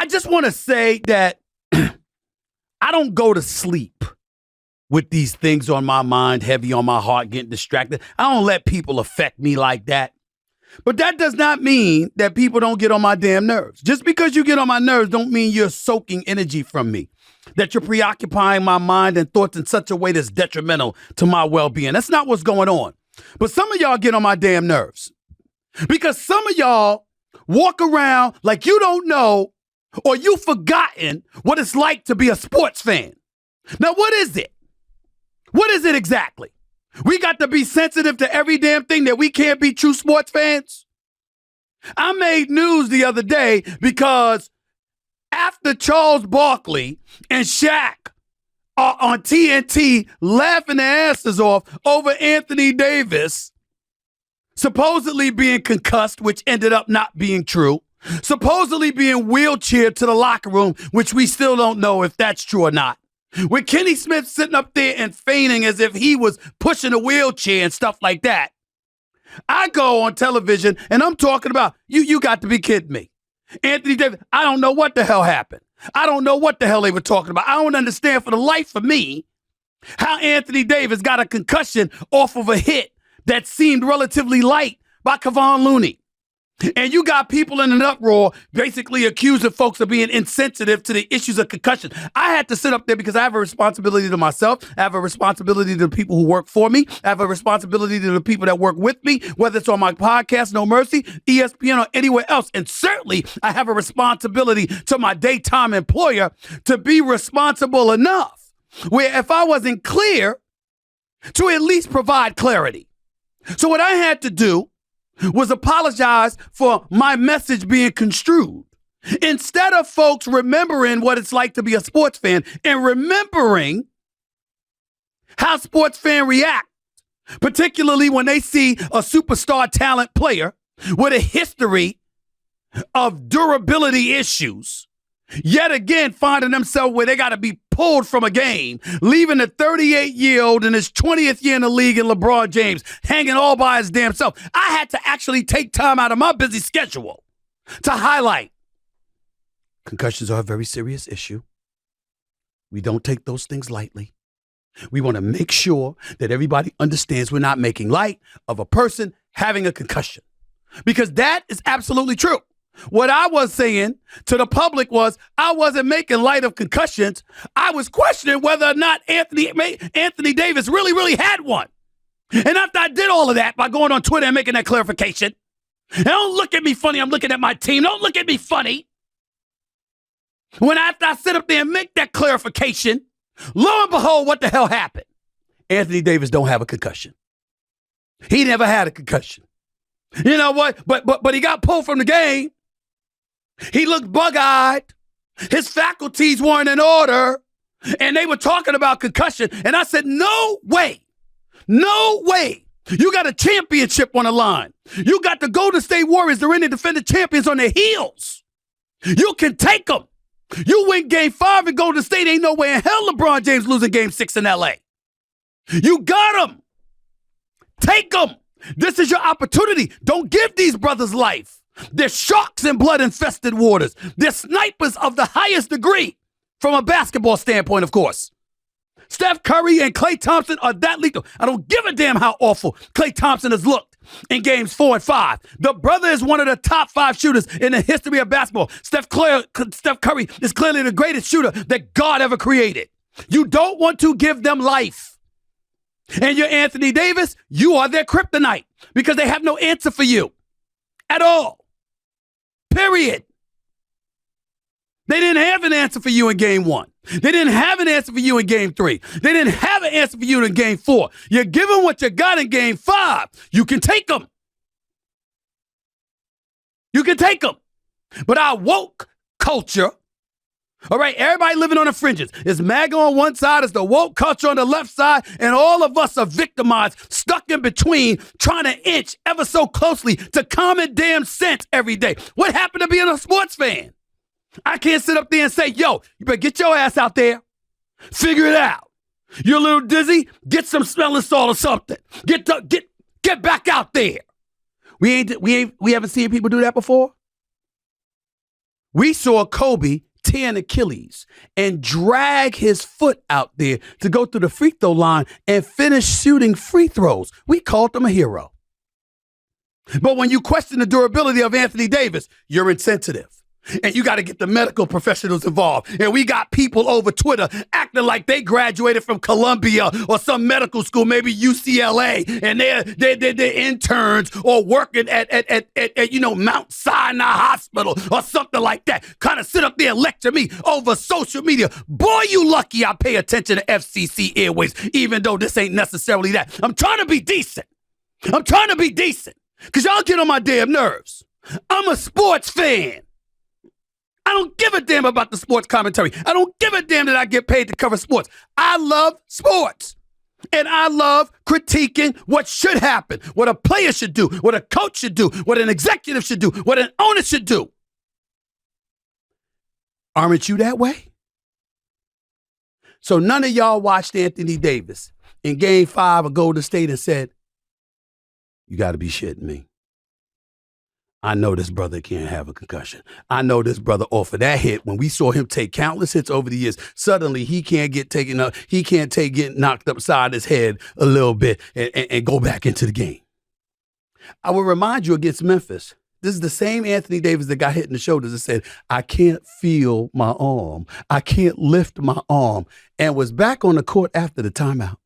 I just want to say that I don't go to sleep with these things on my mind, heavy on my heart, getting distracted. I don't let people affect me like that. But that does not mean that people don't get on my damn nerves. Just because you get on my nerves don't mean you're soaking energy from me, that you're preoccupying my mind and thoughts in such a way that's detrimental to my well-being. That's not what's going on. But some of y'all get on my damn nerves because some of y'all walk around like you don't know or you've forgotten what it's like to be a sports fan. Now, what is it? What is it exactly? We got to be sensitive to every damn thing that we can't be true sports fans? I made news the other day because after Charles Barkley and Shaq are on TNT laughing their asses off over Anthony Davis supposedly being concussed, which ended up not being true, supposedly being wheelchaired to the locker room, which we still don't know if that's true or not. With Kenny Smith sitting up there and feigning as if he was pushing a wheelchair and stuff like that. I go on television and I'm talking about, you got to be kidding me. Anthony Davis, I don't know what the hell happened. I don't know what the hell they were talking about. I don't understand for the life of me how Anthony Davis got a concussion off of a hit that seemed relatively light by Kevon Looney. And you got people in an uproar basically accusing folks of being insensitive to the issues of concussion. I had to sit up there because I have a responsibility to myself. I have a responsibility to the people who work for me. I have a responsibility to the people that work with me, whether it's on my podcast, No Mercy, ESPN, or anywhere else. And certainly I have a responsibility to my daytime employer to be responsible enough where if I wasn't clear, to at least provide clarity. So what I had to do was apologize for my message being construed. Instead of folks remembering what it's like to be a sports fan and remembering how sports fans react, particularly when they see a superstar talent player with a history of durability issues, yet again finding themselves where they got to be pulled from a game, leaving the 38-year-old in his 20th year in the league and LeBron James hanging all by his damn self. I had to actually take time out of my busy schedule to highlight concussions are a very serious issue. We don't take those things lightly. We want to make sure that everybody understands we're not making light of a person having a concussion, because that is absolutely true. What I was saying to the public was I wasn't making light of concussions. I was questioning whether or not Anthony Davis really had one. And after I did all of that by going on Twitter and making that clarification, and don't look at me funny, I'm looking at my team. Don't look at me funny. After I sit up there and make that clarification, lo and behold, what the hell happened? Anthony Davis don't have a concussion. He never had a concussion. You know what? But he got pulled from the game. He looked bug-eyed. His faculties weren't in order. And they were talking about concussion. And I said, no way. No way. You got a championship on the line. You got the Golden State Warriors, the reigning defending champions, on their heels. You can take them. You win game 5 in Golden State. Ain't no way in hell LeBron James losing game 6 in LA. You got them. Take them. This is your opportunity. Don't give these brothers life. They're sharks in blood-infested waters. They're snipers of the highest degree from a basketball standpoint, of course. Steph Curry and Klay Thompson are that lethal. I don't give a damn how awful Klay Thompson has looked in games 4 and 5. The brother is one of the top 5 shooters in the history of basketball. Steph Curry is clearly the greatest shooter that God ever created. You don't want to give them life. And you're Anthony Davis, you are their kryptonite because they have no answer for you at all. Period. They didn't have an answer for you in game 1. They didn't have an answer for you in game 3. They didn't have an answer for you in game 4. You're given what you got in game 5. You can take them. You can take them. But our woke culture, all right, everybody living on the fringes. It's MAGA on one side, it's the woke culture on the left side, and all of us are victimized, stuck in between, trying to inch ever so closely to common damn sense every day. What happened to being a sports fan? I can't sit up there and say, yo, you better get your ass out there. Figure it out. You're a little dizzy? Get some smelling salt or something. Get back out there. We haven't seen people do that before. We saw Kobe tear an Achilles and drag his foot out there to go through the free throw line and finish shooting free throws. We called him a hero. But when you question the durability of Anthony Davis, you're insensitive. And you got to get the medical professionals involved. And we got people over Twitter acting like they graduated from Columbia or some medical school, maybe UCLA, and they're interns or working at Mount Sinai Hospital or something like that. Kind of sit up there and lecture me over social media. Boy, you lucky I pay attention to FCC Airways, even though this ain't necessarily that. I'm trying to be decent. Because y'all get on my damn nerves. I'm a sports fan. I don't give a damn about the sports commentary. I don't give a damn that I get paid to cover sports. I love sports. And I love critiquing what should happen, what a player should do, what a coach should do, what an executive should do, what an owner should do. Aren't you that way? So none of y'all watched Anthony Davis in Game 5 of Golden State and said, you got to be shitting me. I know this brother can't have a concussion. I know this brother off of that hit. When we saw him take countless hits over the years, suddenly he can't get taken up. He can't take getting knocked upside his head a little bit and go back into the game. I will remind you against Memphis. This is the same Anthony Davis that got hit in the shoulders and said, I can't feel my arm. I can't lift my arm, and was back on the court after the timeout.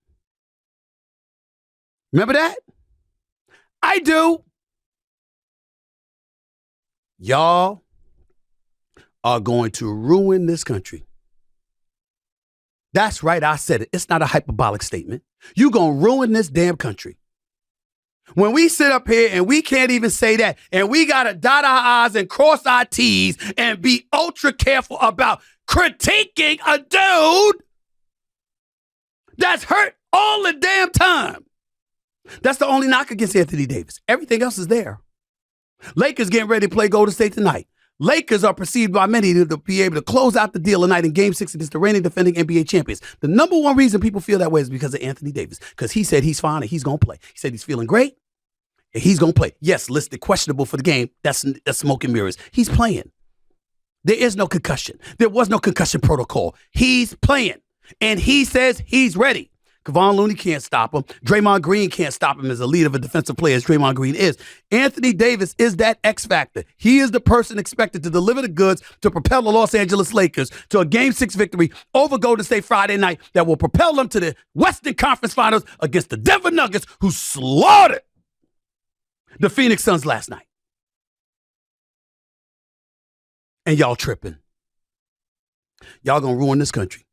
Remember that? I do. Y'all are going to ruin this country. That's right, I said it. It's not a hyperbolic statement. You're going to ruin this damn country. When we sit up here and we can't even say that, and we got to dot our I's and cross our T's and be ultra careful about critiquing a dude that's hurt all the damn time. That's the only knock against Anthony Davis. Everything else is there. Lakers getting ready to play Golden State tonight. Lakers are perceived by many to be able to close out the deal tonight in Game 6 against the reigning defending NBA champions. The number one reason people feel that way is because of Anthony Davis, because he said he's fine and he's going to play. He said he's feeling great and he's going to play. Yes, listed questionable for the game. That's smoke and mirrors. He's playing. There is no concussion. There was no concussion protocol. He's playing, and he says he's ready. Kevon Looney can't stop him. Draymond Green can't stop him as a leader of a defensive player, as Draymond Green is. Anthony Davis is that X factor. He is the person expected to deliver the goods to propel the Los Angeles Lakers to a Game 6 victory over Golden State Friday night that will propel them to the Western Conference Finals against the Denver Nuggets, who slaughtered the Phoenix Suns last night. And y'all tripping. Y'all gonna ruin this country.